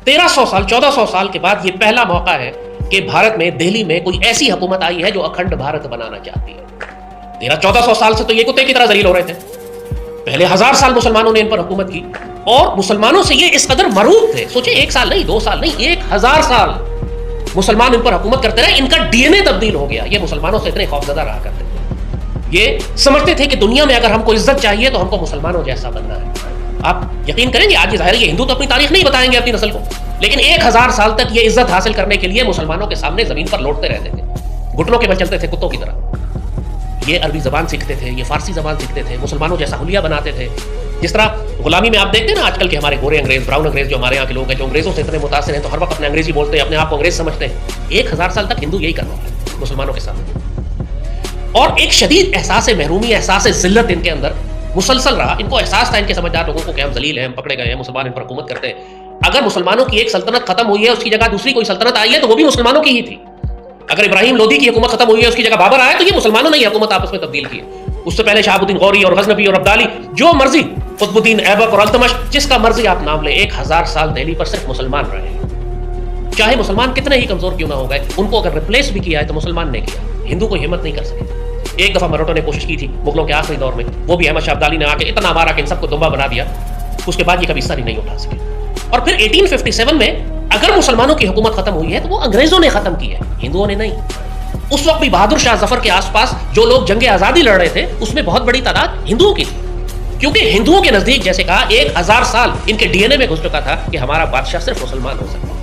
1300 साल 1400 साल के बाद ये पहला मौका है कि भारत में, दिल्ली में कोई ऐसी हुकूमत आई है जो अखंड भारत बनाना चाहती है। 1300-1400 साल से तो ये कुत्ते की तरह जलील हो रहे थे। पहले 1000 साल मुसलमानों ने इन पर हुकूमत की और मुसलमानों से ये इस कदर मरूब थे, सोचे 1 साल नहीं, 2 साल नहीं, 1000 साल मुसलमान इन पर हुकूमत करते रहे। इनका डीएनए तब्दील हो गया। ये मुसलमानों से इतने खौफजदा रहा करते थे। ये समझते थे कि दुनिया में अगर हमको इज्जत चाहिए तो हमको मुसलमानों जैसा बनना है। आप यकीन करेंगे, आज जाहिर है ये हिंदू तो अपनी तारीख नहीं बताएंगे अपनी नस्ल को, लेकिन 1000 साल तक ये इज्जत हासिल करने के लिए मुसलमानों के सामने जमीन पर लौटते रहते थे, घुटनों के बल चलते थे कुत्तों की तरह। ये अरबी जबान सीखते थे, ये फारसी जबान सीखते थे, मुसलमानों जैसा हुलिया बनाते थे। जिस तरह गुलामी में आप देखते हैं ना आजकल के हमारे गोरे अंग्रेज, ब्राउन अंग्रेज जो हमारे यहाँ के लोग हैं, जो अंग्रेजों से इतने मुतासिर हैं, तो हर वक्त अपने अंग्रेजी बोलते हैं, अपने आप को अंग्रेज समझते हैं। 1000 साल तक हिंदू यही करना है मुसलमानों के साथ। और एक शदीद एहसास महरूमी, एहसास जिल्लत इनके अंदर मुसलसल रहा। इनको एहसास था इनके समझदार लोगों को कि हम जलील हैं, हम पकड़े गए हैं, मुसलमान इन पर हुकूमत करते हैं। अगर मुसलमानों की एक सल्तनत खत्म हुई है, उसकी जगह दूसरी कोई सल्तनत आई है तो वो भी मुसलमानों की ही थी। अगर इब्राहिम लोदी की हुकूमत खत्म हुई है, उसकी जगह बाबर आया, तो ये मुसलमानों ने हुकूमत आपस में तब्दील की है। उससे पहले शहाबुद्दीन गौरी और गजनबी और अब्दाली, जो मर्जी, कुतुबुद्दीन ऐबक और अल्तमश, जिसका मर्जी आप नाम ले, 1000 साल दिल्ली पर सिर्फ मुसलमान रहे। चाहे मुसलमान कितने ही कमजोर क्यों ना हो गए, उनको अगर रिप्लेस भी किया है तो मुसलमान ने किया। हिंदू को हिम्मत नहीं कर सके। एक दफा मराठों ने कोशिश की थी मुगलों के आखिरी दौर में, वो भी अहमद शाह अब्दाली ने आके इतना मारा कि इन सबको दुम्बा बना दिया। उसके बाद ये कभी सर ही नहीं उठा सके। और फिर 1857 में अगर मुसलमानों की हुकूमत खत्म हुई है तो वो अंग्रेजों ने खत्म की है, हिंदुओं ने नहीं। उस वक्त भी बहादुर शाह जफर के आसपास जो लोग जंगे आजादी लड़ रहे थे, उसमें बहुत बड़ी तादाद हिंदुओं की थी, क्योंकि हिंदुओं के नजदीक, जैसे कहा, 1000 साल इनके डीएनए में घुस चुका था कि हमारा बादशाह सिर्फ मुसलमान हो सकता है।